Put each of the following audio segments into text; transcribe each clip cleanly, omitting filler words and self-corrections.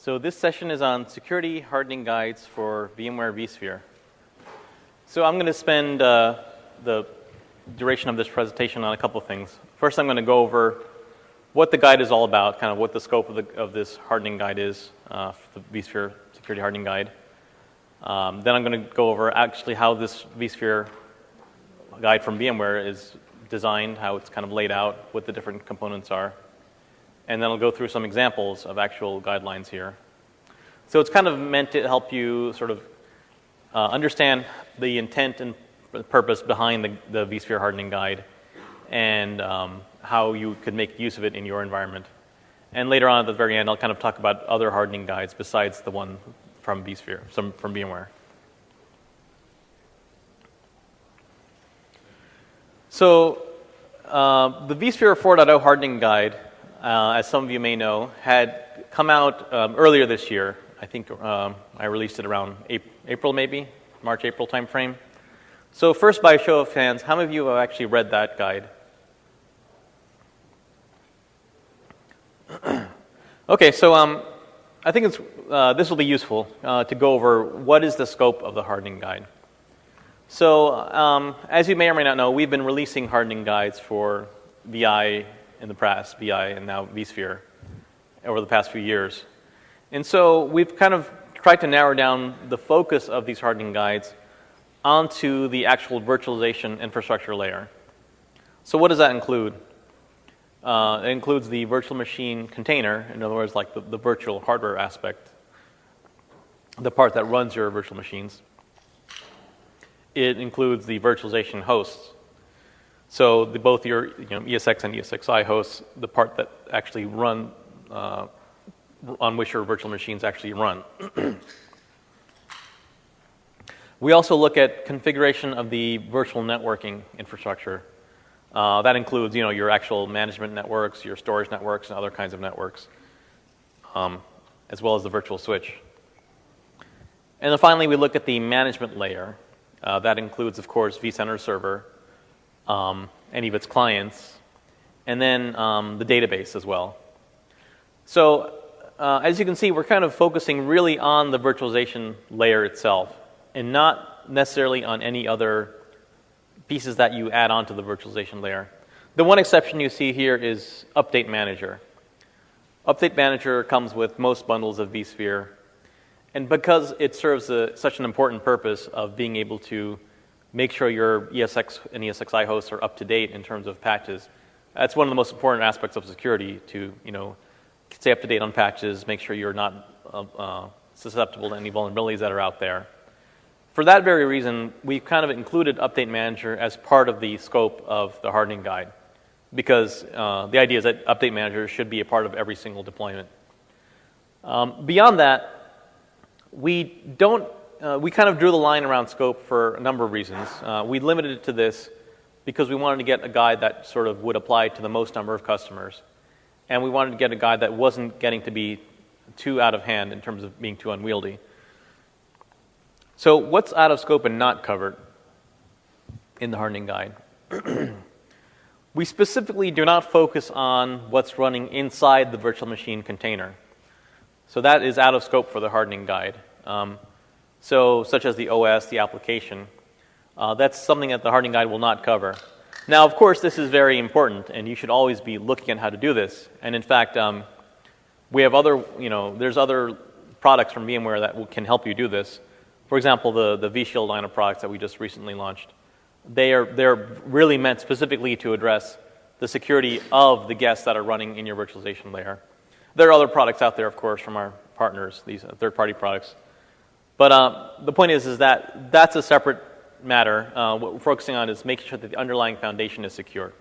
So this session is on security hardening guides for VMware vSphere. So I'm going to spend the duration of this presentation on a couple of things. First, I'm going to go over what the guide is all about, kind of what the scope of this hardening guide is, for the vSphere security hardening guide. Then I'm going to go over actually how this vSphere guide from VMware is designed, how it's kind of laid out, what the different components are. And then I'll go through some examples of actual guidelines here. So it's kind of meant to help you sort of understand the intent and purpose behind the vSphere hardening guide and how you could make use of it in your environment. And later on at the very end, I'll kind of talk about other hardening guides besides the one from vSphere, from VMware. So the vSphere 4.0 hardening guide, as some of you may know, had come out earlier this year. I think I released it around April, maybe, March, April timeframe. So first, by a show of hands, how many of you have actually read that guide? Okay, so I think this will be useful to go over what is the scope of the hardening guide. So as you may or may not know, we've been releasing hardening guides for VI in the past, VI and now vSphere, over the past few years. And so we've kind of tried to narrow down the focus of these hardening guides onto the actual virtualization infrastructure layer. So what does that include? It includes the virtual machine container, in other words, like the virtual hardware aspect, the part that runs your virtual machines. It includes the virtualization hosts. So both your ESX and ESXi hosts, the part that actually run, on which your virtual machines actually run. We also look at configuration of the virtual networking infrastructure. That includes, your actual management networks, your storage networks, and other kinds of networks, as well as the virtual switch. And then finally, we look at the management layer. That includes, of course, vCenter server, any of its clients, and then the database as well. So as you can see, we're kind of focusing really on the virtualization layer itself and not necessarily on any other pieces that you add on to the virtualization layer. The one exception you see here is Update Manager. Update Manager comes with most bundles of vSphere. And because it serves such an important purpose of being able to make sure your ESX and ESXi hosts are up to date in terms of patches, that's one of the most important aspects of security, to stay up to date on patches, make sure you're not susceptible to any vulnerabilities that are out there. For that very reason, we've kind of included Update Manager as part of the scope of the hardening guide, because the idea is that Update Manager should be a part of every single deployment. Beyond that, we kind of drew the line around scope for a number of reasons. We limited it to this because we wanted to get a guide that sort of would apply to the most number of customers. And we wanted to get a guide that wasn't getting to be too out of hand in terms of being too unwieldy. So what's out of scope and not covered in the hardening guide? We specifically do not focus on what's running inside the virtual machine container. So that is out of scope for the hardening guide. So such as the OS, the application, that's something that the hardening guide will not cover. Now, of course, this is very important, and you should always be looking at how to do this. And in fact, we have there's other products from VMware that can help you do this. For example, the vShield line of products that we just recently launched. They're really meant specifically to address the security of the guests that are running in your virtualization layer. There are other products out there, of course, from our partners, these third-party products. But the point is that that's a separate matter. What we're focusing on is making sure that the underlying foundation is secure.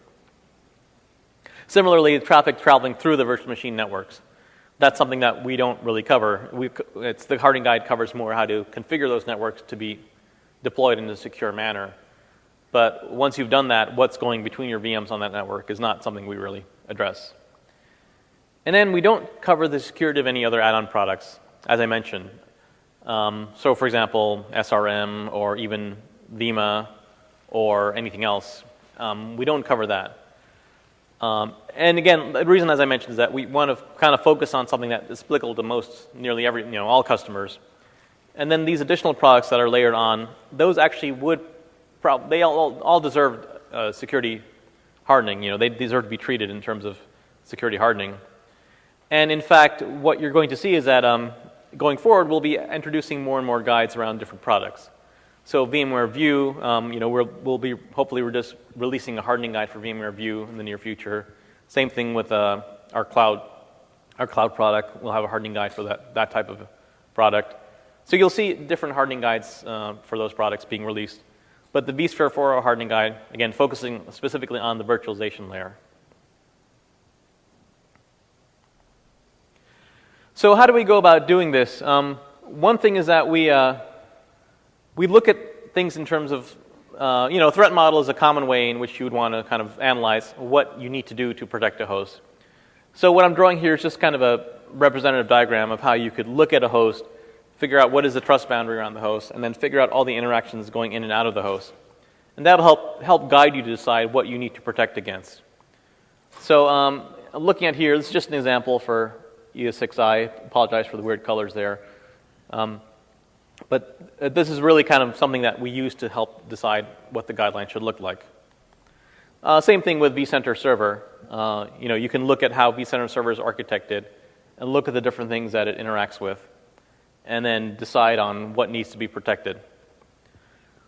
Similarly, traffic traveling through the virtual machine networks. That's something that we don't really cover. The hardening guide covers more how to configure those networks to be deployed in a secure manner. But once you've done that, what's going between your VMs on that network is not something we really address. And then we don't cover the security of any other add-on products, as I mentioned. So, for example, SRM or even Vima or anything else. We don't cover that. And again, the reason, as I mentioned, is that we want to kind of focus on something that is applicable to nearly all customers. And then these additional products that are layered on, those actually they all deserve security hardening. They deserve to be treated in terms of security hardening. And in fact, what you're going to see is that going forward, we'll be introducing more and more guides around different products. So VMware View, we'll be hopefully we're just releasing a hardening guide for VMware View in the near future. Same thing with our cloud product. We'll have a hardening guide for that type of product. So you'll see different hardening guides for those products being released. But the vSphere 4.0 hardening guide, again, focusing specifically on the virtualization layer. So how do we go about doing this? One thing is that we look at things in terms of, threat model is a common way in which you would want to kind of analyze what you need to do to protect a host. So what I'm drawing here is just kind of a representative diagram of how you could look at a host, figure out what is the trust boundary around the host, and then figure out all the interactions going in and out of the host. And that'll help guide you to decide what you need to protect against. So looking at here, this is just an example for ES6i. Apologize for the weird colors there. But this is really kind of something that we use to help decide what the guideline should look like. Same thing with vCenter Server. You can look at how vCenter Server is architected and look at the different things that it interacts with, and then decide on what needs to be protected.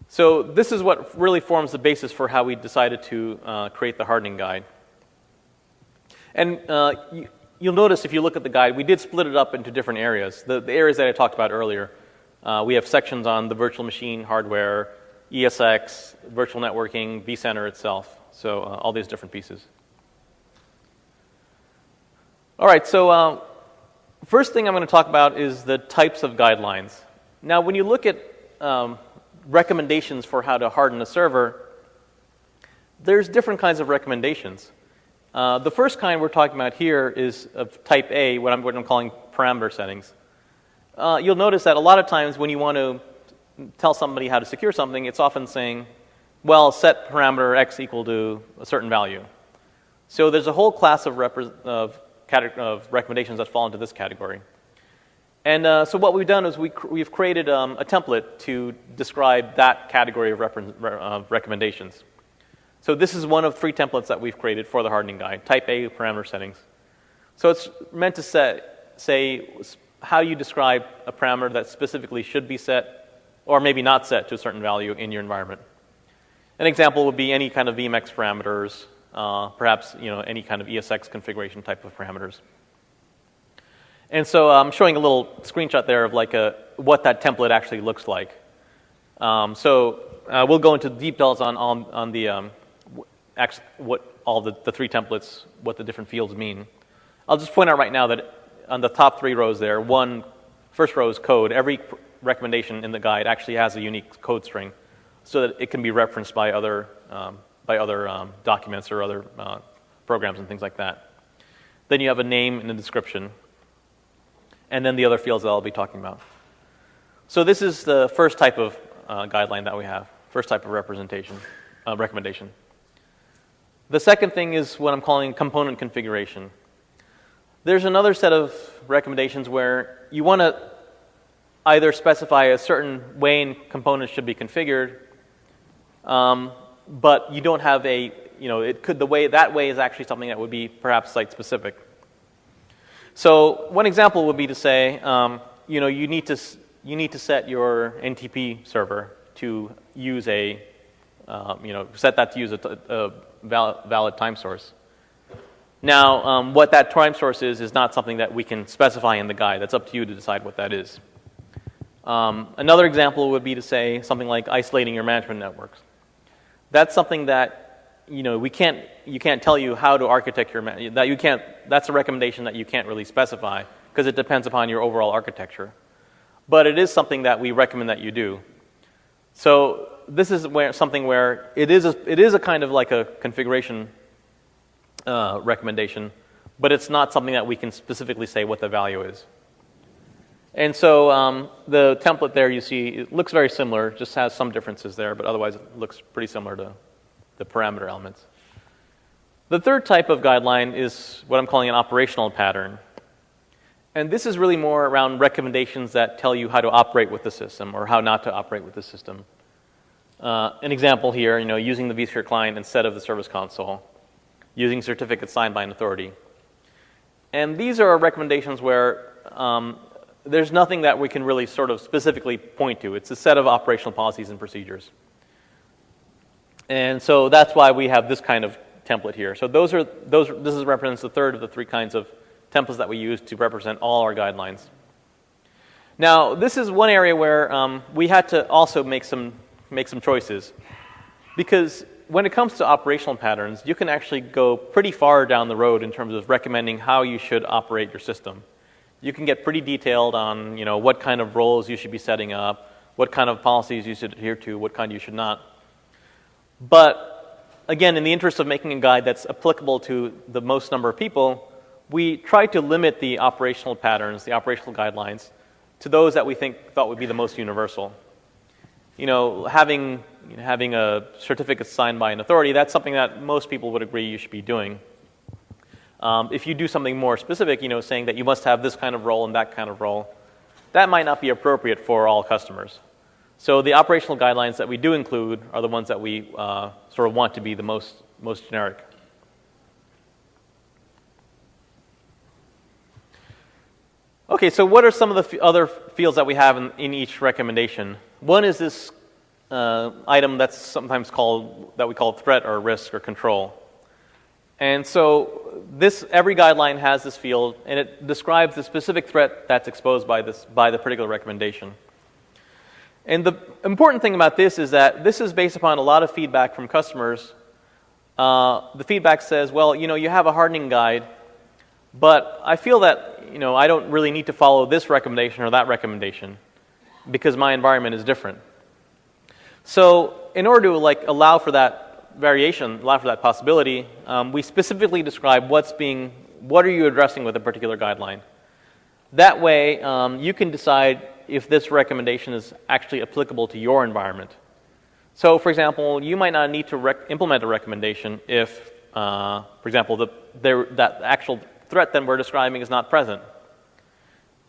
So this is what really forms the basis for how we decided to create the hardening guide. And you'll notice if you look at the guide, we did split it up into different areas. The areas that I talked about earlier. We have sections on the virtual machine, hardware, ESX, virtual networking, vCenter itself. So all these different pieces. All right, so first thing I'm going to talk about is the types of guidelines. Now, when you look at recommendations for how to harden a server, there's different kinds of recommendations. The first kind we're talking about here is of type A, what I'm calling parameter settings. You'll notice that a lot of times when you want to tell somebody how to secure something, it's often saying, well, set parameter X equal to a certain value. So there's a whole class of recommendations that fall into this category. And so what we've done is we've created a template to describe that category of recommendations. So this is one of 3 templates that we've created for the hardening guide, type A parameter settings. So it's meant to say how you describe a parameter that specifically should be set or maybe not set to a certain value in your environment. An example would be any kind of VMX parameters, perhaps any kind of ESX configuration type of parameters. And so I'm showing a little screenshot there of what that template actually looks like. So we'll go into details on the what all the 3 templates, what the different fields mean. I'll just point out right now that on the top 3 rows there, first row is code. Every recommendation in the guide actually has a unique code string so that it can be referenced by other documents or other programs and things like that. Then you have a name and a description, and then the other fields that I'll be talking about. So this is the first type of guideline that we have, first type of recommendation. The second thing is what I'm calling component configuration. There's another set of recommendations where you want to either specify a certain way in components should be configured, but you don't have that way is actually something that would be perhaps site specific. So one example would be to say, you need to set your NTP server to use set that to use a valid time source. Now, what that time source is not something that we can specify in the guide. That's up to you to decide what that is. Another example would be to say something like isolating your management networks. That's something that you can't tell you how to architect that's a recommendation that you can't really specify because it depends upon your overall architecture. But it is something that we recommend that you do. So this is something where it is a kind of like a configuration recommendation, but it's not something that we can specifically say what the value is. And so the template there you see, it looks very similar, just has some differences there, but otherwise it looks pretty similar to the parameter elements. The third type of guideline is what I'm calling an operational pattern. And this is really more around recommendations that tell you how to operate with the system or how not to operate with the system. An example here, using the vSphere client instead of the service console, using certificates signed by an authority. And these are recommendations where there's nothing that we can really sort of specifically point to. It's a set of operational policies and procedures. And so that's why we have this kind of template here. So this represents the third of the three kinds of templates that we use to represent all our guidelines. Now, this is one area where we had to also make some choices, because when it comes to operational patterns, you can actually go pretty far down the road in terms of recommending how you should operate your system. You can get pretty detailed on what kind of roles you should be setting up, what kind of policies you should adhere to, what kind you should not. But again, in the interest of making a guide that's applicable to the most number of people, we tried to limit the operational patterns, the operational guidelines, to those that we thought would be the most universal. Having a certificate signed by an authority, that's something that most people would agree you should be doing. If you do something more specific, saying that you must have this kind of role and that kind of role, that might not be appropriate for all customers. So the operational guidelines that we do include are the ones that we sort of want to be the most generic. Okay, so what are some of the other fields that we have in each recommendation? One is this item that's sometimes that we call threat or risk or control. And so every guideline has this field, and it describes the specific threat that's exposed by the particular recommendation. And the important thing about this is that this is based upon a lot of feedback from customers. The feedback says, well, you have a hardening guide, but I feel that I don't really need to follow this recommendation or that recommendation because my environment is different. So in order to allow for that variation, allow for that possibility, we specifically describe what are you addressing with a particular guideline. That way, you can decide if this recommendation is actually applicable to your environment. So, for example, you might not need to implement a recommendation if, for example, that actual threat that we're describing is not present.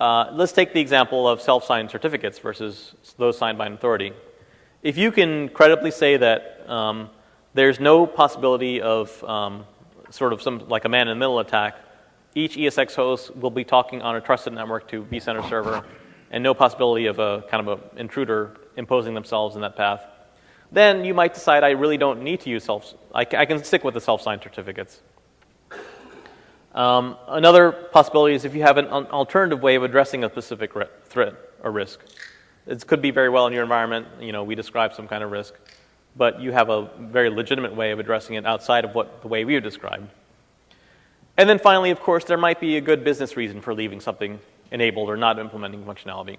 Let's take the example of self-signed certificates versus those signed by an authority. If you can credibly say that there's no possibility of sort of a man-in-the-middle attack, each ESX host will be talking on a trusted network to vCenter server, and no possibility of a kind of an intruder imposing themselves in that path, then you might decide I really don't need to use I can stick with the self-signed certificates. Another possibility is if you have an alternative way of addressing a specific threat or risk. It could be very well in your environment, we describe some kind of risk, but you have a very legitimate way of addressing it outside of the way we have described. And then finally, of course, there might be a good business reason for leaving something enabled or not implementing functionality.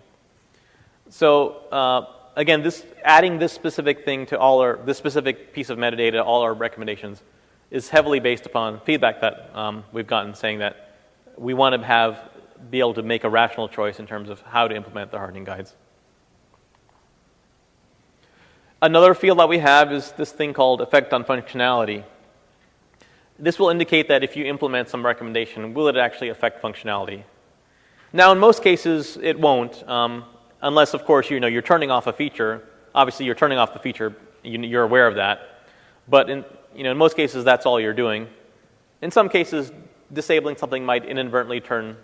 So again, adding this specific thing to this specific piece of metadata to all our recommendations is heavily based upon feedback that we've gotten saying that we want to be able to make a rational choice in terms of how to implement the hardening guides. Another field that we have is this thing called effect on functionality. This will indicate that if you implement some recommendation, will it actually affect functionality? Now, in most cases, it won't, unless, of course, you're turning off a feature. Obviously, you're turning off the feature. You're aware of that. But in most cases, that's all you're doing. In some cases, disabling something might inadvertently turn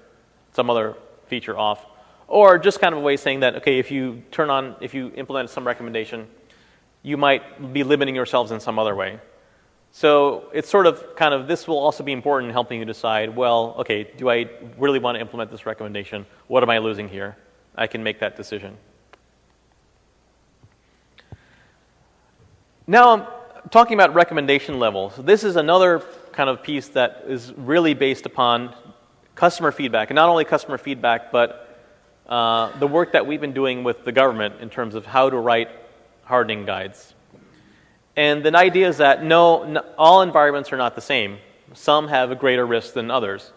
some other feature off, or just kind of a way of saying that, okay, if you implement some recommendation, you might be limiting yourselves in some other way. So it's sort of this will also be important in helping you decide, well, okay, do I really want to implement this recommendation? What am I losing here? I can make that decision. Now I'm talking about recommendation levels. This is another kind of piece that is really based upon customer feedback, and not only customer feedback, but the work that we've been doing with the government in terms of how to write hardening guides. And the idea is that all environments are not the same. Some have a greater risk than others.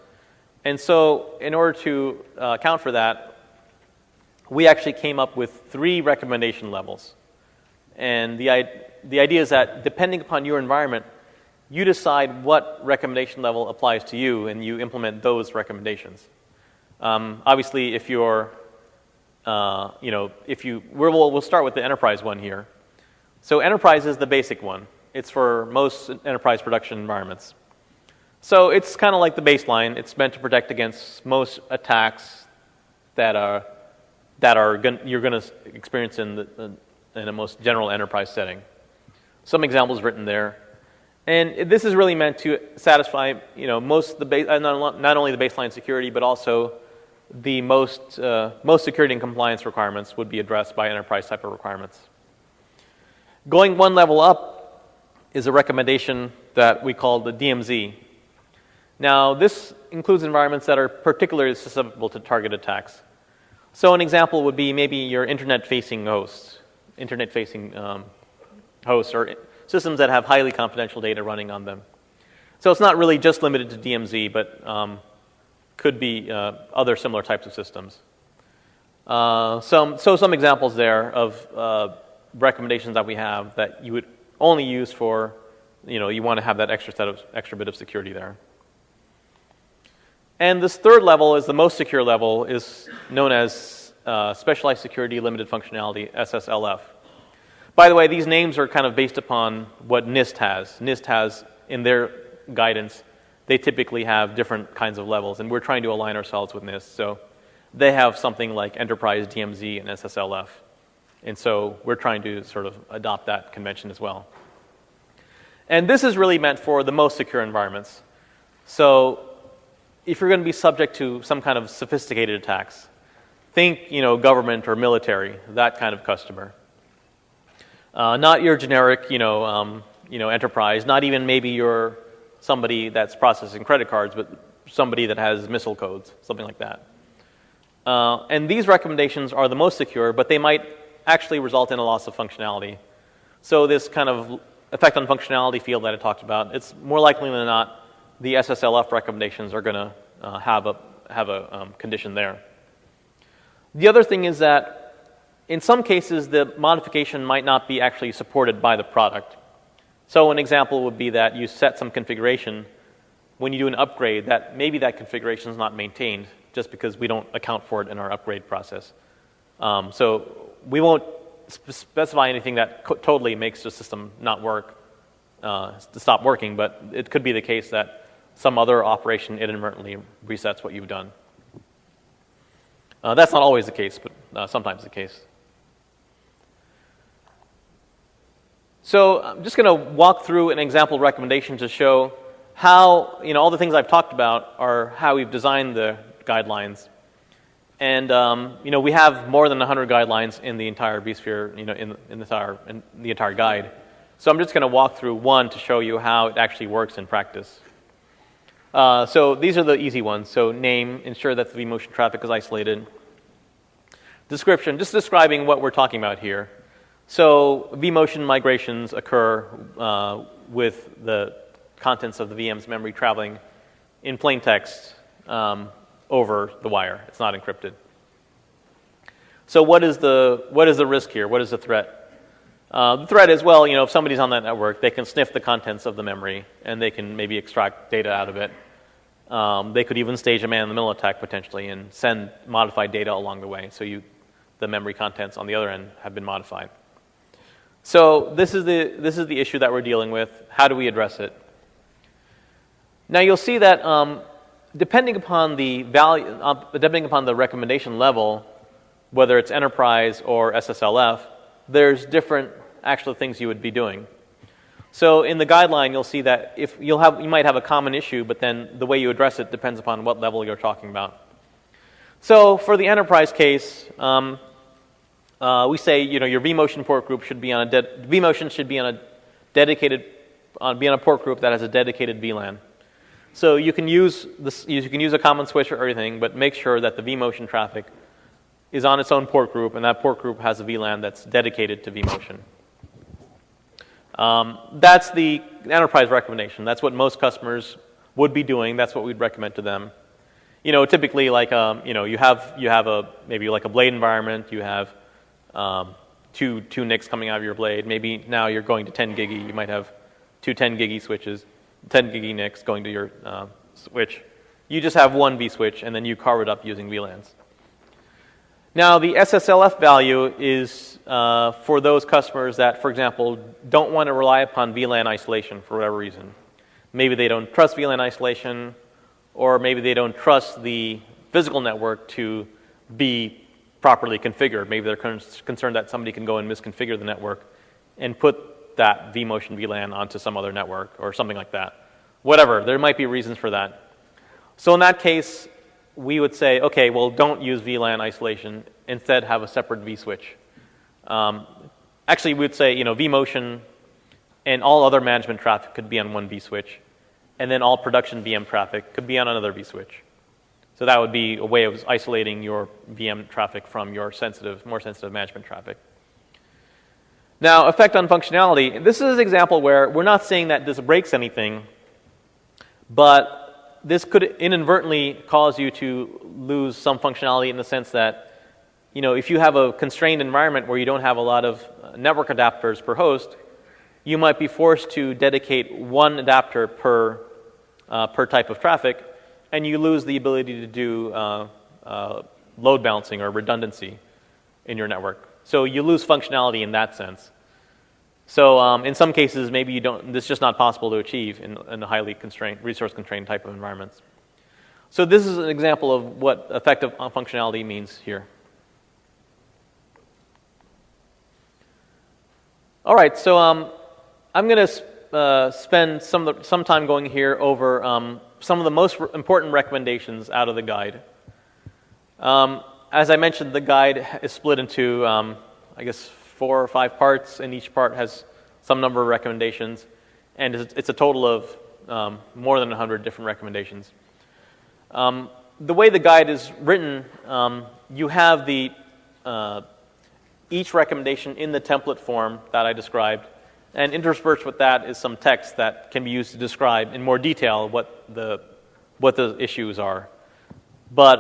And so in order to account for that, we actually came up with 3 recommendation levels. And the idea is that depending upon your environment, you decide what recommendation level applies to you, and you implement those recommendations. Obviously, if you're, we'll start with the enterprise one here. So enterprise is the basic one. It's for most enterprise production environments. So it's kind of like the baseline. It's meant to protect against most attacks that you're going to experience in a most general enterprise setting. Some examples written there. And this is really meant to satisfy, most of the not only the baseline security, but also the most security and compliance requirements would be addressed by enterprise type of requirements. Going one level up is a recommendation that we call the DMZ. Now, this includes environments that are particularly susceptible to target attacks. So an example would be maybe your internet-facing hosts, or systems that have highly confidential data running on them. So it's not really just limited to DMZ, but could be other similar types of systems. Some examples there of recommendations that we have that you would only use for, you want to have that extra bit of security there. And this third level is the most secure level, is known as Specialized Security Limited Functionality, SSLF. By the way, these names are kind of based upon what NIST has. NIST has, in their guidance, they typically have different kinds of levels, and we're trying to align ourselves with NIST. So they have something like Enterprise, DMZ, and SSLF. And so we're trying to sort of adopt that convention as well. And this is really meant for the most secure environments. So if you're going to be subject to some kind of sophisticated attacks, think, government or military, that kind of customer. Not your generic, enterprise. Not even maybe you're somebody that's processing credit cards, but somebody that has missile codes, something like that. And these recommendations are the most secure, but they might actually result in a loss of functionality. So this kind of effect on functionality field that I talked about, it's more likely than not the SSLF recommendations are going to have a condition there. The other thing is that in some cases, the modification might not be actually supported by the product. So an example would be that you set some configuration. When you do an upgrade, that maybe that configuration is not maintained just because we don't account for it in our upgrade process. So we won't specify anything that totally makes the system not work, to stop working, but it could be the case that some other operation inadvertently resets what you've done. That's not always the case, but sometimes the case. So I'm just going to walk through an example recommendation to show how, all the things I've talked about are how we've designed the guidelines. And, we have more than 100 guidelines in the entire vSphere, in the entire guide. So I'm just going to walk through one to show you how it actually works in practice. So these are the easy ones. So name, ensure that the vMotion traffic is isolated. Description, just describing what we're talking about here. So vMotion migrations occur with the contents of the VM's memory traveling in plain text over the wire. It's not encrypted. So what is the risk here? What is the threat? The threat is, well, if somebody's on that network, they can sniff the contents of the memory and they can maybe extract data out of it. They could even stage a man-in-the-middle attack potentially and send modified data along the way. So the memory contents on the other end have been modified. So this is the issue that we're dealing with. How do we address it? Now you'll see that depending upon the recommendation level, whether it's enterprise or SSLF, there's different actual things you would be doing. So in the guideline, you'll see that you might have a common issue, but then the way you address it depends upon what level you're talking about. So for the enterprise case, we say your vMotion port group should be on vMotion should be on a port group that has a dedicated VLAN. So you can use a common switch or everything, but make sure that the vMotion traffic is on its own port group, and that port group has a VLAN that's dedicated to vMotion. That's the enterprise recommendation. That's what most customers would be doing. That's what we'd recommend to them. Typically, like you have maybe like a blade environment. You have two NICs coming out of your blade. Maybe now you're going to 10 gigi. You might have two 10 gigi switches. 10 gig NICs going to your switch. You just have one vSwitch, and then you carve it up using VLANs. Now, the SSLF value is for those customers that, for example, don't want to rely upon VLAN isolation for whatever reason. Maybe they don't trust VLAN isolation, or maybe they don't trust the physical network to be properly configured. Maybe they're concerned that somebody can go and misconfigure the network and put that vMotion VLAN onto some other network or something like that. Whatever, there might be reasons for that. So in that case, we would say, okay, well, don't use VLAN isolation. Instead, have a separate vSwitch. Actually, we would say, vMotion and all other management traffic could be on one vSwitch, and then all production VM traffic could be on another vSwitch. So that would be a way of isolating your VM traffic from your more sensitive management traffic. Now, effect on functionality. This is an example where we're not saying that this breaks anything, but this could inadvertently cause you to lose some functionality in the sense that, if you have a constrained environment where you don't have a lot of network adapters per host, you might be forced to dedicate one adapter per type of traffic, and you lose the ability to do load balancing or redundancy in your network. So you lose functionality in that sense. So in some cases, maybe you don't. This is just not possible to achieve in a highly constrained, resource-constrained type of environments. So this is an example of what effective functionality means here. All right, so I'm going to spend some time going here over some of the most important recommendations out of the guide. As I mentioned, the guide is split into, I guess, 4 or 5 parts, and each part has some number of recommendations, and it's a total of more than 100 different recommendations. The way the guide is written, you have each recommendation in the template form that I described, and interspersed with that is some text that can be used to describe in more detail what the issues are. But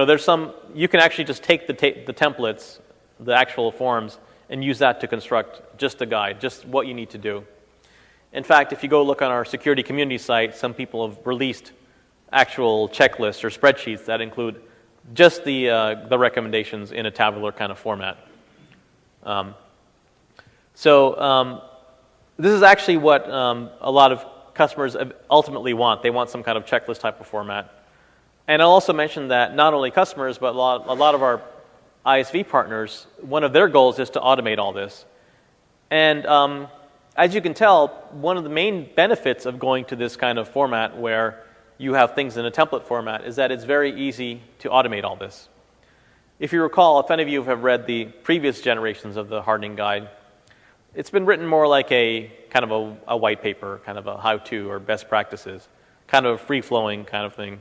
there's some. You can actually just take the templates, the actual forms, and use that to construct just a guide, just what you need to do. In fact, if you go look on our security community site, some people have released actual checklists or spreadsheets that include just the recommendations in a tabular kind of format. This is actually what a lot of customers ultimately want. They want some kind of checklist type of format. And I'll also mention that not only customers, but a lot of our ISV partners, one of their goals is to automate all this. And as you can tell, one of the main benefits of going to this kind of format where you have things in a template format is that it's very easy to automate all this. If you recall, if any of you have read the previous generations of the hardening guide, it's been written more like a kind of a white paper, kind of a how-to or best practices, kind of a free-flowing kind of thing.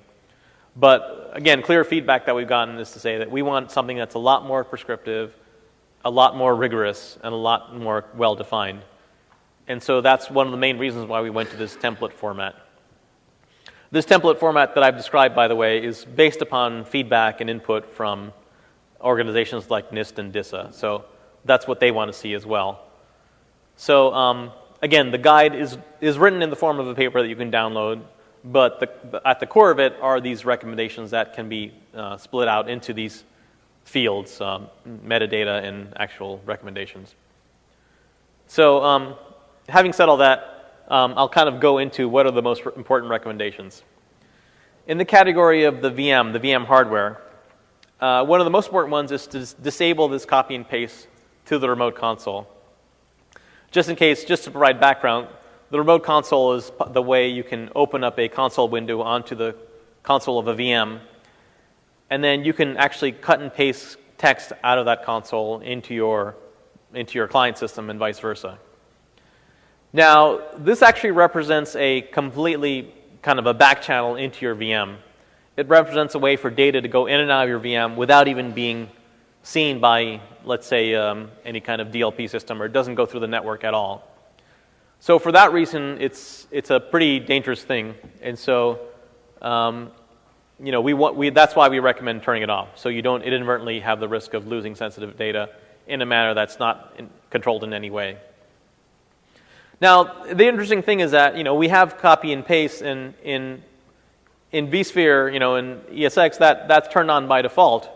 But again, clear feedback that we've gotten is to say that we want something that's a lot more prescriptive, a lot more rigorous, and a lot more well-defined. And so that's one of the main reasons why we went to this template format. This template format that I've described, by the way, is based upon feedback and input from organizations like NIST and DISA. So that's what they want to see as well. So again, the guide is written in the form of a paper that you can download, but at the core of it are these recommendations that can be split out into these fields, metadata and actual recommendations. So having said all that, I'll kind of go into what are the most important recommendations. In the category of the VM hardware, one of the most important ones is to disable this copy and paste to the remote console. Just in case, just to provide background, the remote console is the way you can open up a console window onto the console of a VM, and then you can actually cut and paste text out of that console into your client system and vice versa. Now, this actually represents a completely kind of a back channel into your VM. It represents a way for data to go in and out of your VM without even being seen by, let's say, any kind of DLP system, or it doesn't go through the network at all. So for that reason, it's a pretty dangerous thing, and so that's why we recommend turning it off, so you don't inadvertently have the risk of losing sensitive data in a manner that's not controlled in any way. Now, the interesting thing is that, we have copy and paste in vSphere, in ESX, that's turned on by default.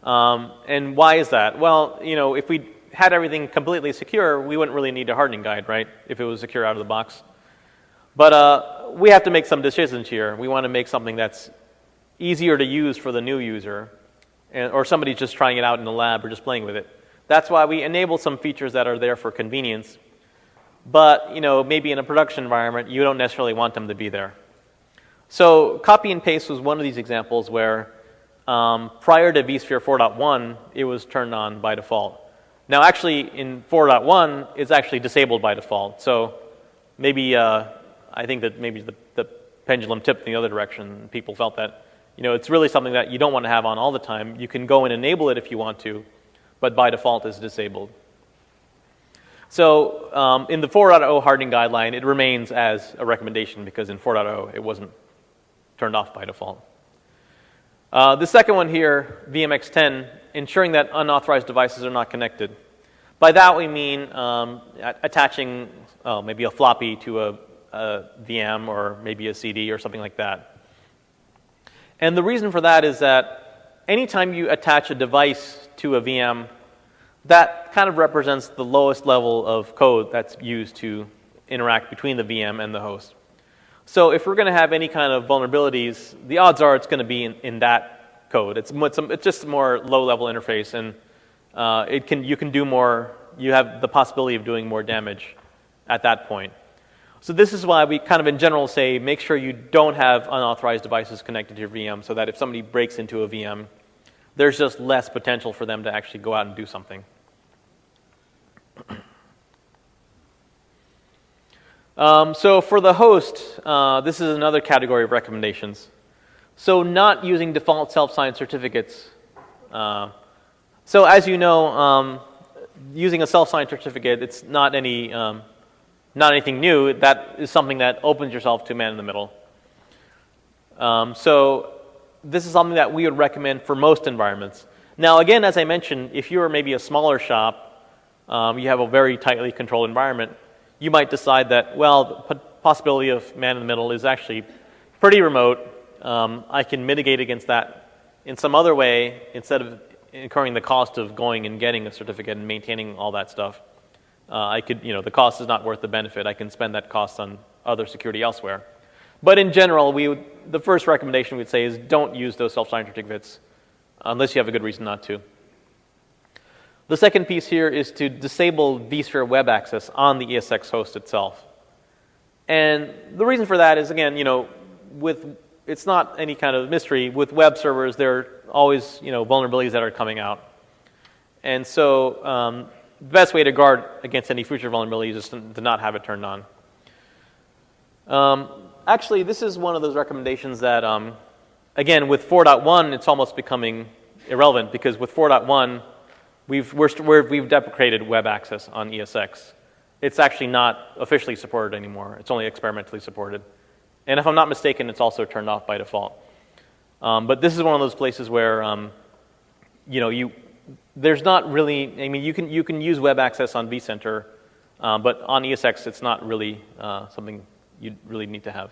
And why is that? Well, if we had everything completely secure, we wouldn't really need a hardening guide, right? If it was secure out of the box. But we have to make some decisions here. We want to make something that's easier to use for the new user, or somebody just trying it out in the lab or just playing with it. That's why we enable some features that are there for convenience. But, maybe in a production environment, you don't necessarily want them to be there. So copy and paste was one of these examples where prior to vSphere 4.1, it was turned on by default. Now, actually, in 4.1, it's actually disabled by default. So maybe I think that maybe the pendulum tipped in the other direction. People felt that, it's really something that you don't want to have on all the time. You can go and enable it if you want to, but by default it's disabled. So in the 4.0 hardening guideline, it remains as a recommendation because in 4.0 it wasn't turned off by default. The second one here, VMX10, ensuring that unauthorized devices are not connected. By that we mean attaching maybe a floppy to a VM or maybe a CD or something like that. And the reason for that is that anytime you attach a device to a VM, that kind of represents the lowest level of code that's used to interact between the VM and the host. So if we're going to have any kind of vulnerabilities, the odds are it's going to be in that code. It's just a more low-level interface, and you can do more. You have the possibility of doing more damage at that point. So this is why we kind of in general say make sure you don't have unauthorized devices connected to your VM, so that if somebody breaks into a VM, there's just less potential for them to actually go out and do something. So for the host, this is another category of recommendations. So not using default self-signed certificates. So as you know, using a self-signed certificate, it's not anything new. That is something that opens yourself to man in the middle. So this is something that we would recommend for most environments. Now, again, as I mentioned, if you're maybe a smaller shop, you have a very tightly controlled environment, you might decide that, well, the possibility of man in the middle is actually pretty remote. I can mitigate against that in some other way instead of incurring the cost of going and getting a certificate and maintaining all that stuff. The cost is not worth the benefit. I can spend that cost on other security elsewhere. But in general, the first recommendation we'd say is don't use those self-signed certificates unless you have a good reason not to. The second piece here is to disable vSphere web access on the ESX host itself. And the reason for that is, again, it's not any kind of mystery. With web servers, there are always, vulnerabilities that are coming out. And so the best way to guard against any future vulnerabilities is to not have it turned on. Actually, this is one of those recommendations that, again, with 4.1, it's almost becoming irrelevant because with 4.1, we've deprecated web access on ESX. It's actually not officially supported anymore. It's only experimentally supported. And if I'm not mistaken, it's also turned off by default. But this is one of those places where, there's not really, you can use web access on vCenter, but on ESX, it's not really something you really need to have.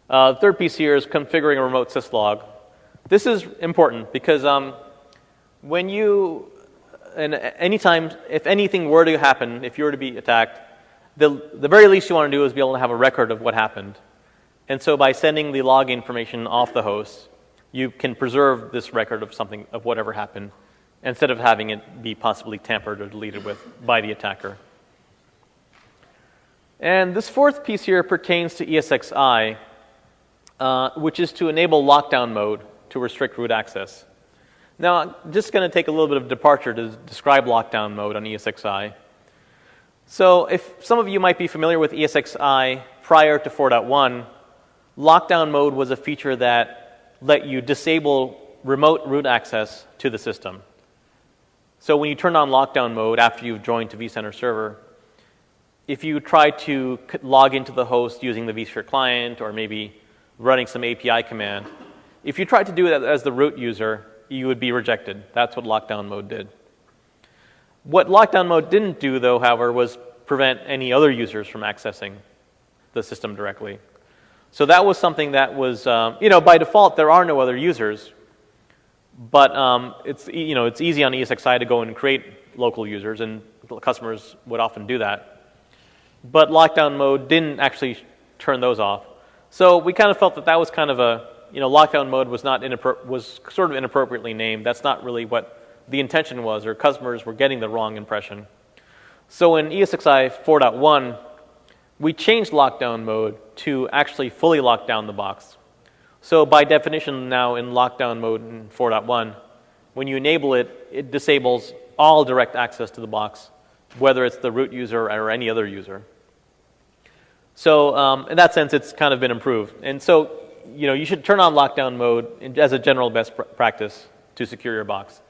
The third piece here is configuring a remote syslog. This is important because when you, and anytime, if anything were to happen, if you were to be attacked, the very least you want to do is be able to have a record of what happened. And so by sending the log information off the host, you can preserve this record of whatever happened, instead of having it be possibly tampered or deleted with by the attacker. And this fourth piece here pertains to ESXi, which is to enable lockdown mode to restrict root access. Now, I'm just going to take a little bit of departure to describe lockdown mode on ESXi. So if some of you might be familiar with ESXi prior to 4.1, lockdown mode was a feature that let you disable remote root access to the system. So when you turn on lockdown mode after you've joined to vCenter server, if you try to log into the host using the vSphere client or maybe running some API command, if you tried to do that as the root user, you would be rejected. That's what lockdown mode did. What lockdown mode didn't do, though, however, was prevent any other users from accessing the system directly. So that was something that was, by default there are no other users, but it's easy on ESXi to go and create local users, and customers would often do that. But lockdown mode didn't actually turn those off. So we kind of felt that was kind of lockdown mode was sort of inappropriately named. That's not really what the intention was, or customers were getting the wrong impression. So in ESXi 4.1, we changed lockdown mode to actually fully lock down the box. So by definition now in lockdown mode in 4.1, when you enable it, it disables all direct access to the box, whether it's the root user or any other user. So in that sense, it's kind of been improved. And so you should turn on lockdown mode as a general best practice to secure your box.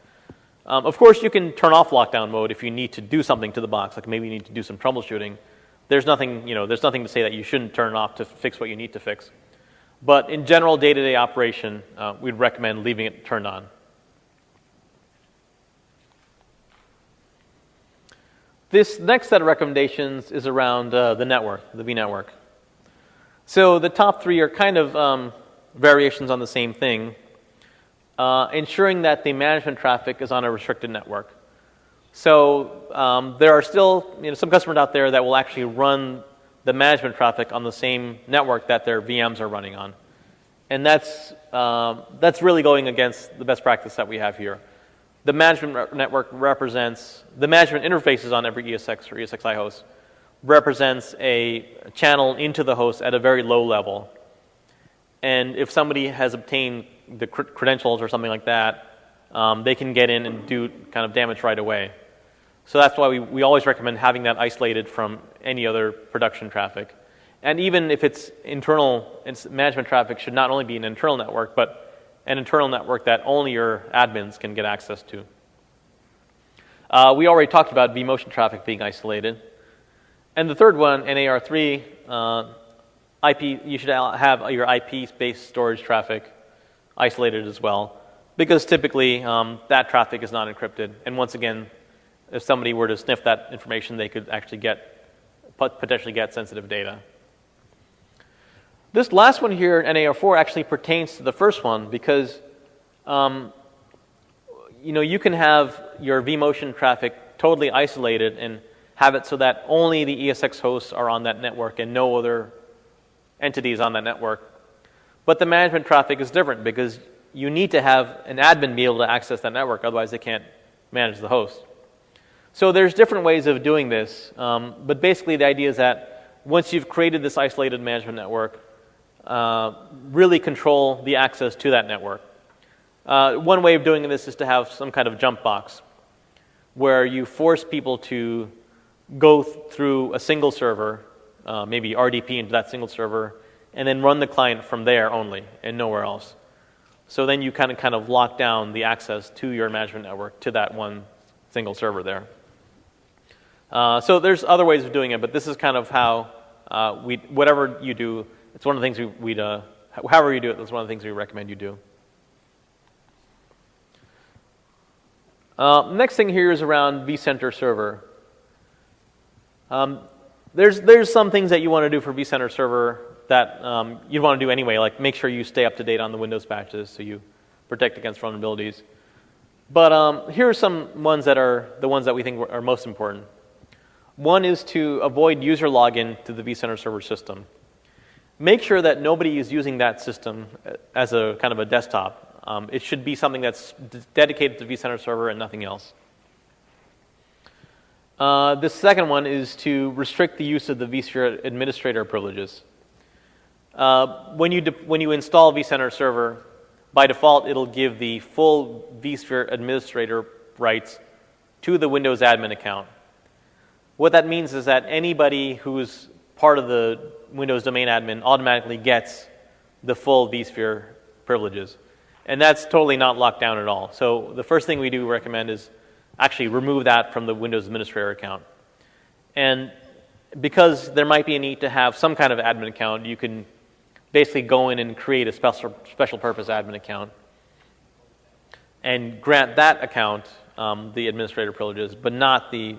Of course, you can turn off lockdown mode if you need to do something to the box, like maybe you need to do some troubleshooting. There's nothing to say that you shouldn't turn it off to fix what you need to fix. But in general day-to-day operation, we'd recommend leaving it turned on. This next set of recommendations is around the network, the vNetwork. So the top three are kind of variations on the same thing, ensuring that the management traffic is on a restricted network. So there are still some customers out there that will actually run the management traffic on the same network that their VMs are running on. And that's really going against the best practice that we have here. The management network represents, the management interfaces on every ESX or ESXi host represents a channel into the host at a very low level. And if somebody has obtained the credentials or something like that, they can get in and do kind of damage right away. So that's why we always recommend having that isolated from any other production traffic. And even if it's internal, management traffic should not only be an internal network, but an internal network that only your admins can get access to. We already talked about vMotion traffic being isolated. And the third one, NAR3, you should have your IP-based storage traffic isolated as well, because typically that traffic is not encrypted. And once again, if somebody were to sniff that information, they could actually potentially get sensitive data. This last one here, NAR4, actually pertains to the first one because you can have your vMotion traffic totally isolated and have it so that only the ESX hosts are on that network and no other entities on that network. But the management traffic is different because you need to have an admin be able to access that network, otherwise they can't manage the host. So there's different ways of doing this, but basically the idea is that once you've created this isolated management network, really control the access to that network. One way of doing this is to have some kind of jump box where you force people to go through a single server, maybe RDP into that single server, and then run the client from there only and nowhere else. So then you kind of lock down the access to your management network to that one single server there. So there's other ways of doing it, but this is kind of how whatever you do, it's one of the things however you do it, that's one of the things we recommend you do. Next thing here is around vCenter Server. There's some things that you want to do for vCenter Server that you want to do anyway, like make sure you stay up to date on the Windows patches so you protect against vulnerabilities. But here are some ones that are the ones that we think are most important. One is to avoid user login to the vCenter Server system. Make sure that nobody is using that system as a kind of a desktop. It should be something that's dedicated to vCenter Server and nothing else. The second one is to restrict the use of the vSphere administrator privileges. When you install vCenter Server, by default, it'll give the full vSphere administrator rights to the Windows admin account. What that means is that anybody who's part of the Windows domain admin automatically gets the full vSphere privileges. And that's totally not locked down at all. So the first thing we do recommend is actually remove that from the Windows administrator account. And because there might be a need to have some kind of admin account, you can basically go in and create a special purpose admin account and grant that account the administrator privileges, but not the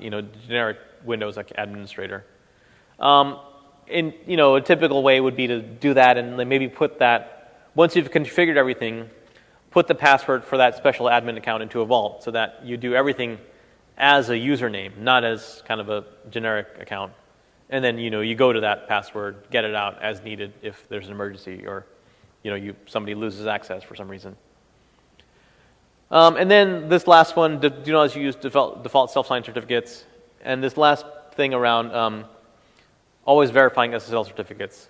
generic Windows administrator. A typical way would be to do that and then maybe put that, once you've configured everything, put the password for that special admin account into a vault so that you do everything as a username, not as kind of a generic account. And then, you go to that password, get it out as needed if there's an emergency or, somebody loses access for some reason. And then this last one, do not use default self-signed certificates. And this last thing around always verifying SSL certificates.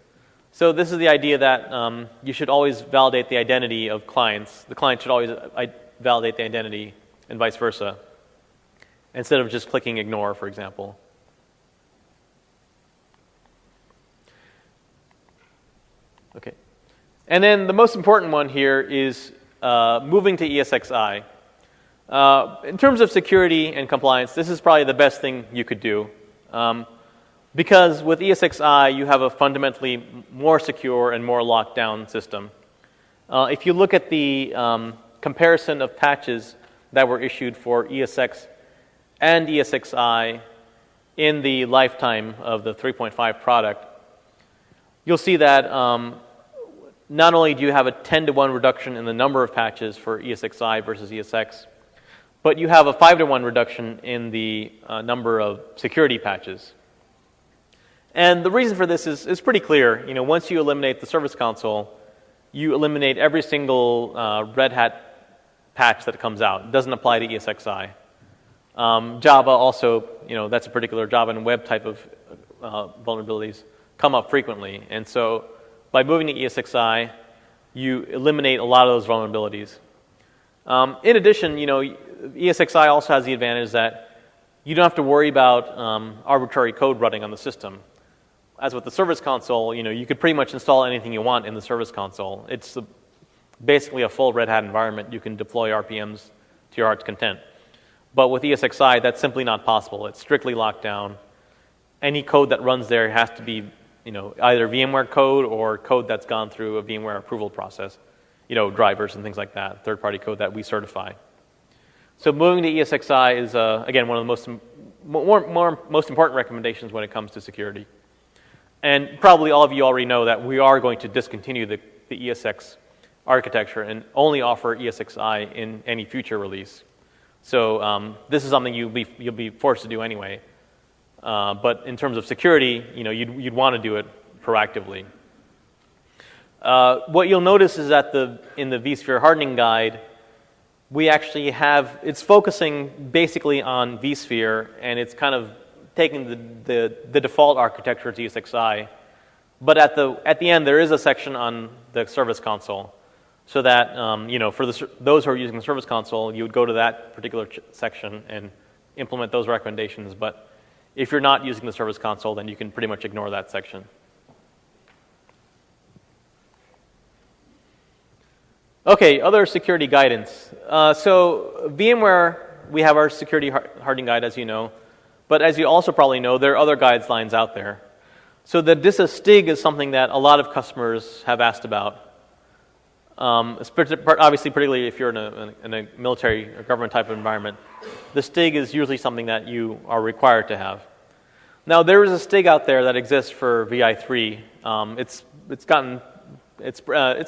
So this is the idea that you should always validate the identity of clients. The client should always validate the identity and vice versa, instead of just clicking ignore, for example. Okay. And then the most important one here is moving to ESXi. In terms of security and compliance, this is probably the best thing you could do. Because with ESXi, you have a fundamentally more secure and more locked down system. If you look at the comparison of patches that were issued for ESX and ESXi in the lifetime of the 3.5 product, you'll see that not only do you have a 10-to-1 reduction in the number of patches for ESXi versus ESX, but you have a 5-to-1 reduction in the number of security patches. And the reason for this is pretty clear. Once you eliminate the service console, you eliminate every single Red Hat patch that comes out. It doesn't apply to ESXi. Java also, that's a particular Java and web type of vulnerabilities come up frequently. And so by moving to ESXi, you eliminate a lot of those vulnerabilities. In addition, ESXi also has the advantage that you don't have to worry about arbitrary code running on the system. As with the service console, you could pretty much install anything you want in the service console. It's basically a full Red Hat environment. You can deploy RPMs to your heart's content. But with ESXi, that's simply not possible. It's strictly locked down. Any code that runs there has to be, either VMware code or code that's gone through a VMware approval process, drivers and things like that, third-party code that we certify. So moving to ESXi is, again, one of the most important recommendations when it comes to security. And probably all of you already know that we are going to discontinue the ESX architecture and only offer ESXi in any future release. So this is something you'll be forced to do anyway. But in terms of security, you'd want to do it proactively. What you'll notice is that in the vSphere hardening guide, we actually have, it's focusing basically on vSphere, and it's kind of taking the default architecture to ESXi. But at the end, there is a section on the service console, so that for those who are using the service console, you would go to that particular section and implement those recommendations. But if you're not using the service console, then you can pretty much ignore that section. Okay, other security guidance. So VMware, we have our security hardening guide, as you know. But as you also probably know, there are other guidelines out there. So the DISA-STIG is something that a lot of customers have asked about. Obviously, particularly if you're in a military or government type of environment. The STIG is usually something that you are required to have. Now, there is a STIG out there that exists for VI3. It's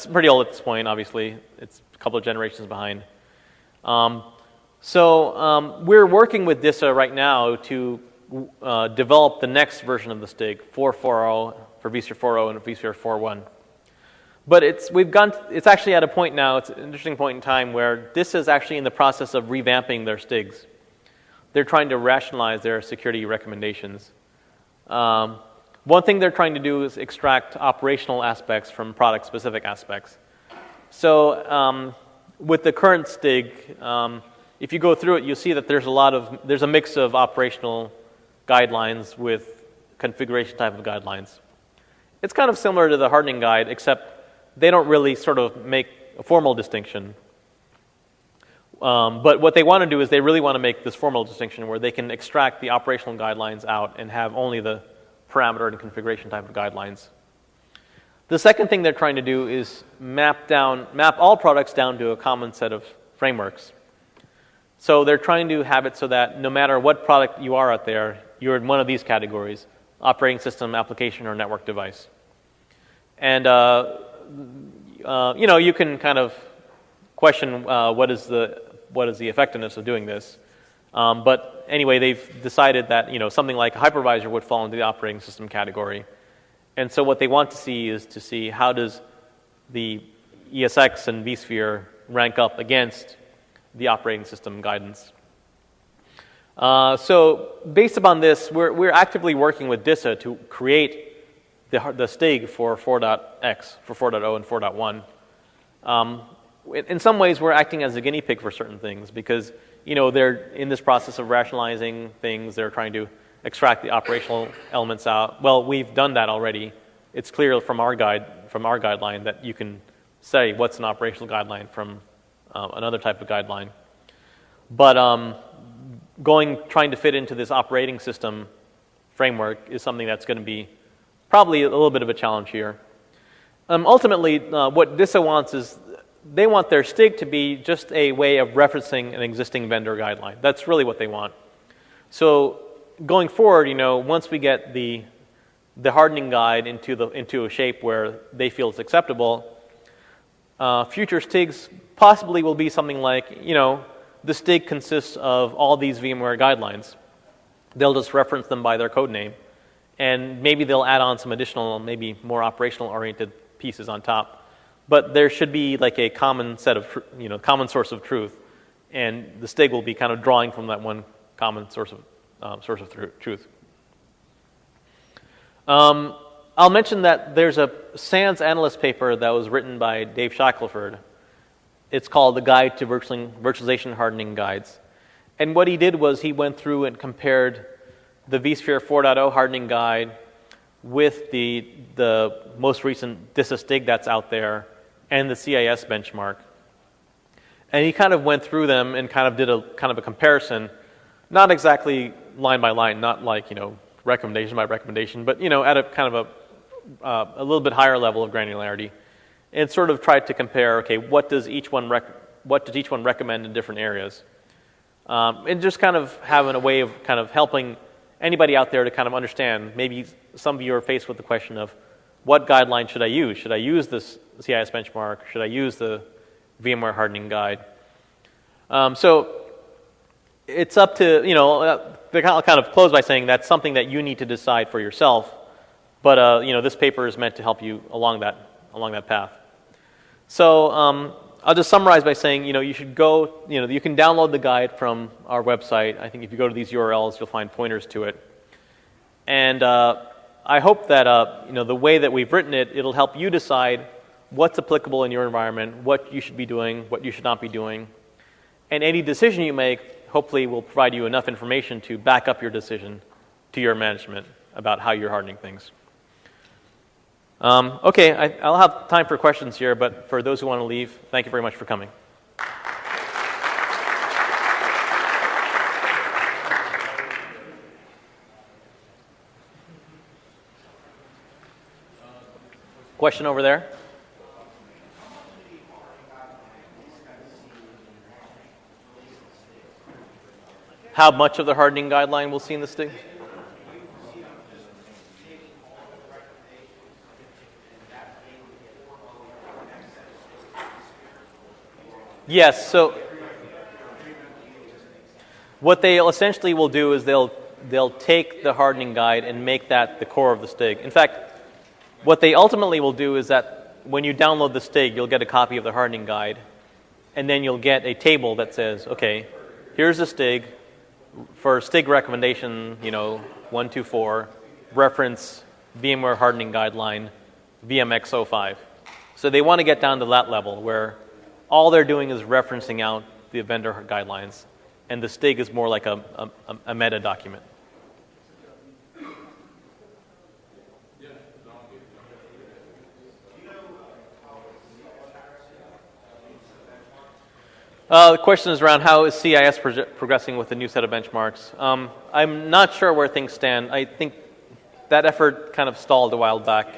pretty old at this point, obviously. It's a couple of generations behind. So we're working with DISA right now to develop the next version of the STIG, 4.4.0 for vSphere 4.0 and vSphere 4.1. But it's actually at a point now, it's an interesting point in time where DISA is actually in the process of revamping their STIGs. They're trying to rationalize their security recommendations. One thing they're trying to do is extract operational aspects from product-specific aspects. So with the current STIG, if you go through it, you'll see that there's a mix of operational guidelines with configuration type of guidelines. It's kind of similar to the hardening guide, except they don't really sort of make a formal distinction. But what they want to do is they really want to make this formal distinction where they can extract the operational guidelines out and have only the parameter and configuration type of guidelines. The second thing they're trying to do is map all products down to a common set of frameworks. So they're trying to have it so that no matter what product you are out there, you're in one of these categories: operating system, application, or network device. And you can kind of question what is the effectiveness of doing this. But anyway, they've decided that something like a hypervisor would fall into the operating system category. And so what they want to see is to see how does the ESX and vSphere rank up against the operating system guidance. So based upon this, we're actively working with DISA to create the STIG for 4.x, for 4.0 and 4.1. In some ways, we're acting as a guinea pig for certain things because they're in this process of rationalizing things. They're trying to extract the operational elements out. Well, we've done that already. It's clear from our guideline that you can say what's an operational guideline from another type of guideline. But trying to fit into this operating system framework is something that's going to be probably a little bit of a challenge here. Ultimately, what DISA wants is they want their STIG to be just a way of referencing an existing vendor guideline. That's really what they want. So going forward, once we get the hardening guide into a shape where they feel it's acceptable, future STIGs possibly will be something like, the STIG consists of all these VMware guidelines. They'll just reference them by their code name, and maybe they'll add on some additional, maybe more operational-oriented pieces on top. But there should be like a common set of, common source of truth, and the STIG will be kind of drawing from that one common source of truth. I'll mention that there's a SANS analyst paper that was written by Dave Shackelford. It's called The Guide to Virtualization Hardening Guides. And what he did was he went through and compared the vSphere 4.0 hardening guide with the most recent DISA STIG that's out there and the CIS benchmark. And he kind of went through them and kind of did a comparison, not exactly line by line, not like, recommendation by recommendation, but, at a kind of a little bit higher level of granularity, and sort of tried to compare, okay, what does each one recommend in different areas? And just kind of having a way of kind of helping anybody out there to kind of understand. Maybe some of you are faced with the question of, what guideline should I use? Should I use this CIS benchmark? Should I use the VMware hardening guide? So it's up to, I'll kind of close by saying that's something that you need to decide for yourself. But, this paper is meant to help you along that path. So I'll just summarize by saying, you should go, you can download the guide from our website. I think if you go to these URLs, you'll find pointers to it. And I hope that, the way that we've written it, it'll help you decide what's applicable in your environment, what you should be doing, what you should not be doing. And any decision you make, hopefully, will provide you enough information to back up your decision to your management about how you're hardening things. Okay, I'll have time for questions here, but for those who want to leave, thank you very much for coming. Question over there? How much of the hardening guideline we'll see in the STIG? Yes, so what they essentially will do is they'll take the hardening guide and make that the core of the STIG. In fact, what they ultimately will do is that when you download the STIG, you'll get a copy of the hardening guide, and then you'll get a table that says, okay, here's the STIG. For STIG recommendation, 124, reference VMware hardening guideline, VMX05. So they want to get down to that level where all they're doing is referencing out the vendor guidelines, and the STIG is more like a meta document. The question is around how is CIS progressing with the new set of benchmarks. I'm not sure where things stand. I think that effort kind of stalled a while back,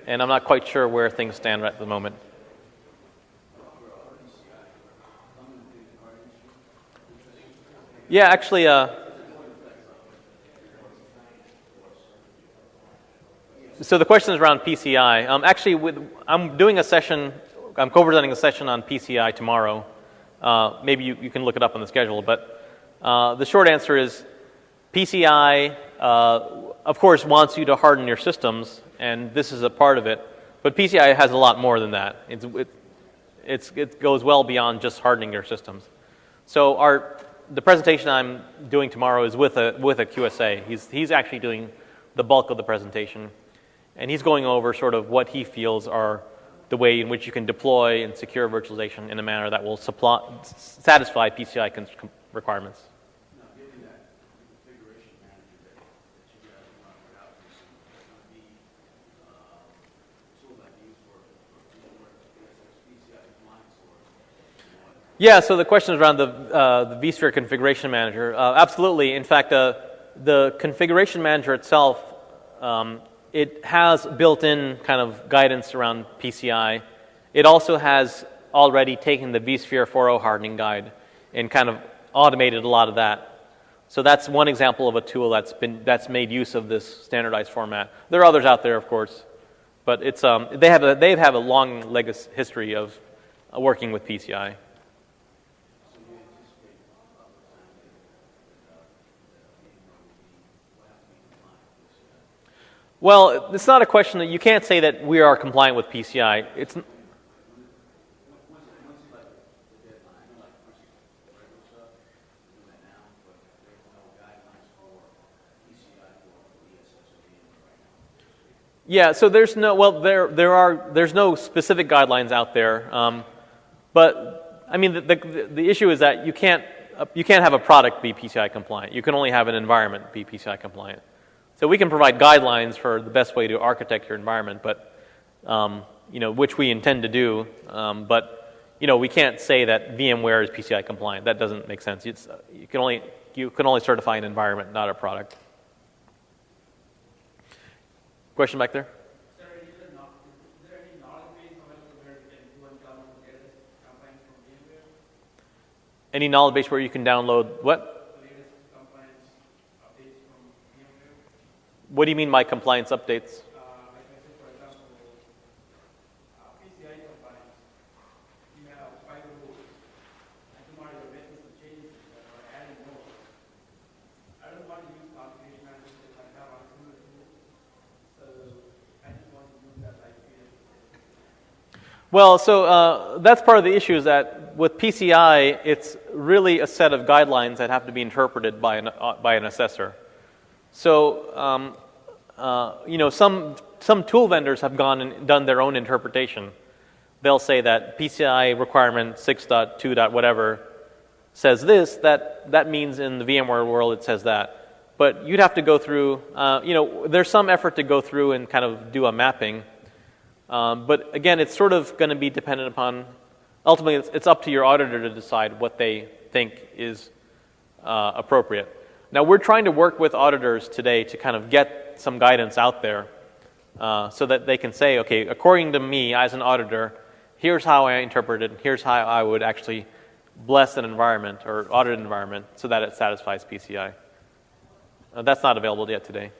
and I'm not quite sure where things stand right at the moment. Yeah, actually, So the question is around PCI. Actually, I'm doing a session. I'm co-presenting a session on PCI tomorrow. Maybe you can look it up on the schedule. But the short answer is PCI, of course, wants you to harden your systems, and this is a part of it. But PCI has a lot more than that. It goes well beyond just hardening your systems. So the presentation I'm doing tomorrow is with a QSA. He's actually doing the bulk of the presentation, and he's going over sort of what he feels are the way in which you can deploy and secure virtualization in a manner that will satisfy PCI requirements. Now, given that configuration manager that you guys want to put out, the tool that you use for PCI compliance or what? Yeah, so the question is around the vSphere configuration manager. Absolutely. In fact, the configuration manager itself, it has built-in kind of guidance around PCI. It also has already taken the vSphere 4.0 hardening guide and kind of automated a lot of that. So that's one example of a tool that's made use of this standardized format. There are others out there, of course, but they have a long legacy history of working with PCI. Well, it's not a question that you can't say that we are compliant with PCI. It's yeah. So there's no specific guidelines out there. But I mean the issue is that you can't have a product be PCI compliant. You can only have an environment be PCI compliant. So we can provide guidelines for the best way to architect your environment, but which we intend to do. But we can't say that VMware is PCI compliant. That doesn't make sense. You can only certify an environment, not a product. Question back there? Sir, is there any knowledge base available where we can do and download the latest compliance from VMware? Any knowledge base where you can download what? What do you mean by compliance updates? Like I said, for example, PCI compliance, you have 5 rules, and tomorrow you're making some changes or adding more. I don't want to use configuration managers if I have a similar tool, so I just want to use that IP. Well, so that's part of the issue is that with PCI, it's really a set of guidelines that have to be interpreted by an assessor. So, some tool vendors have gone and done their own interpretation. They'll say that PCI requirement 6.2. whatever says this, that means in the VMware world it says that. But you'd have to go through, there's some effort to go through and kind of do a mapping. But again, it's sort of going to be dependent upon, ultimately it's up to your auditor to decide what they think is appropriate. Now, we're trying to work with auditors today to kind of get some guidance out there so that they can say, okay, according to me as an auditor, here's how I interpret it, here's how I would actually bless an environment or audit an environment so that it satisfies PCI. That's not available yet today.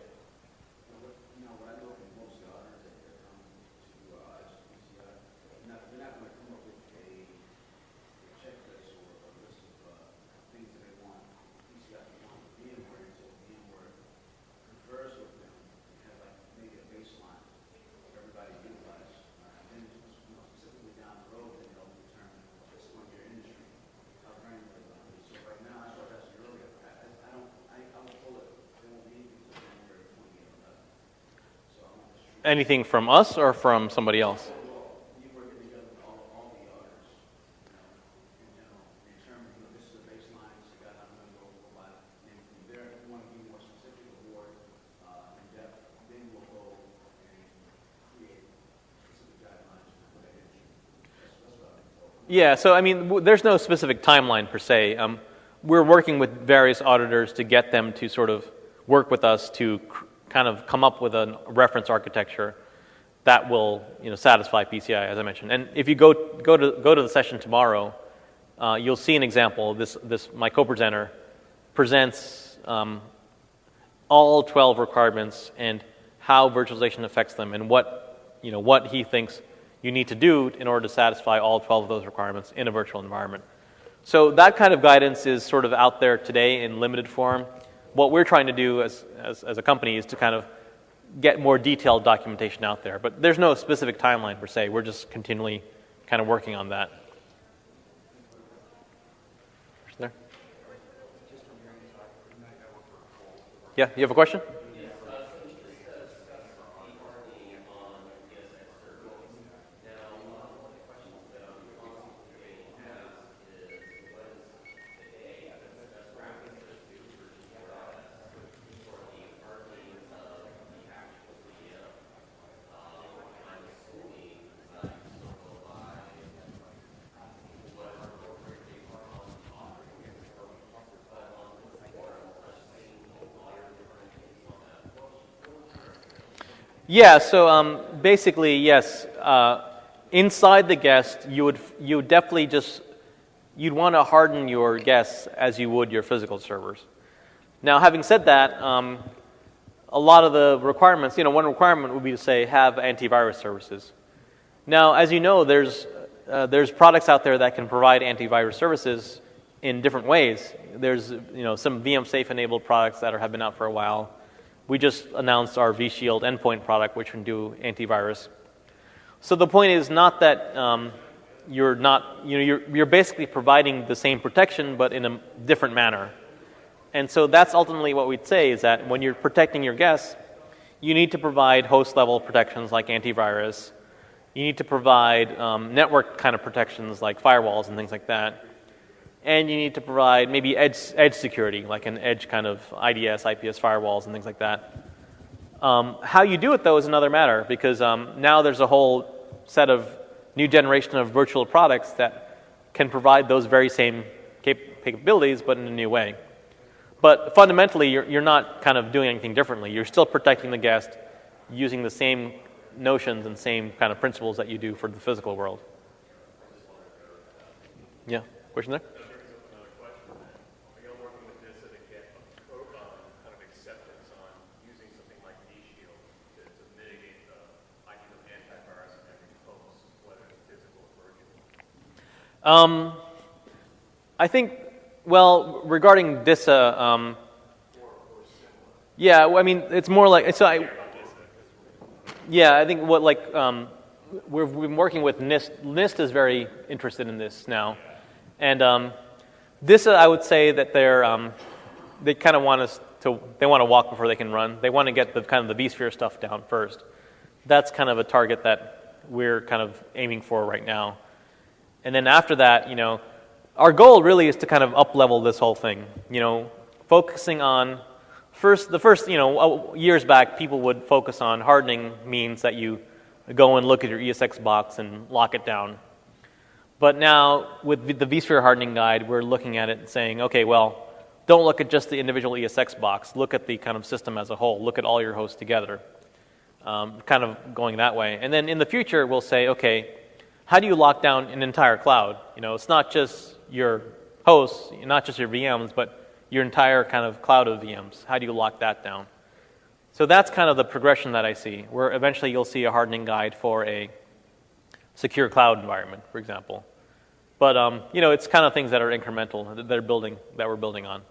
Anything from us or from somebody else? Yeah, so I mean, there's no specific timeline per se. We're working with various auditors to get them to sort of work with us to kind of come up with a reference architecture that will satisfy PCI, as I mentioned. And if you go to the session tomorrow, you'll see an example. My co-presenter presents all 12 requirements and how virtualization affects them and what he thinks you need to do in order to satisfy all 12 of those requirements in a virtual environment. So that kind of guidance is sort of out there today in limited form. What we're trying to do as a company is to kind of get more detailed documentation out there. But there's no specific timeline per se. We're just continually kind of working on that. There? Yeah, you have a question? Yeah, so basically, yes. Inside the guest, you would definitely you'd want to harden your guests as you would your physical servers. Now, having said that, a lot of the requirements, one requirement would be to say have antivirus services. Now, as you know, there's products out there that can provide antivirus services in different ways. There's some VM safe enabled products that have been out for a while. We just announced our vShield endpoint product, which can do antivirus. So the point is not that you're basically providing the same protection, but in a different manner. And so that's ultimately what we'd say is that when you're protecting your guests, you need to provide host level protections like antivirus. You need to provide network kind of protections like firewalls and things like that. And you need to provide maybe edge security, like an edge kind of IDS, IPS firewalls and things like that. How you do it, though, is another matter, because now there's a whole set of new generation of virtual products that can provide those very same capabilities, but in a new way. But fundamentally, you're not kind of doing anything differently. You're still protecting the guest using the same notions and same kind of principles that you do for the physical world. Yeah, question there? I think, well, regarding DISA, yeah, I mean, it's more like, yeah, I think we've been working with NIST. NIST is very interested in this now. And DISA, I would say that they kind of want us to, they want to walk before they can run. They want to get the kind of the vSphere stuff down first. That's kind of a target that we're kind of aiming for right now. And then after that, our goal really is to kind of up-level this whole thing. Focusing on the first years back, people would focus on hardening means that you go and look at your ESX box and lock it down. But now with the vSphere hardening guide, we're looking at it and saying, okay, well, don't look at just the individual ESX box. Look at the kind of system as a whole. Look at all your hosts together. Kind of going that way. And then in the future, we'll say, okay, how do you lock down an entire cloud? It's not just your hosts, not just your VMs, but your entire kind of cloud of VMs. How do you lock that down? So that's kind of the progression that I see, where eventually you'll see a hardening guide for a secure cloud environment, for example. But it's kind of things that are incremental that we're building on.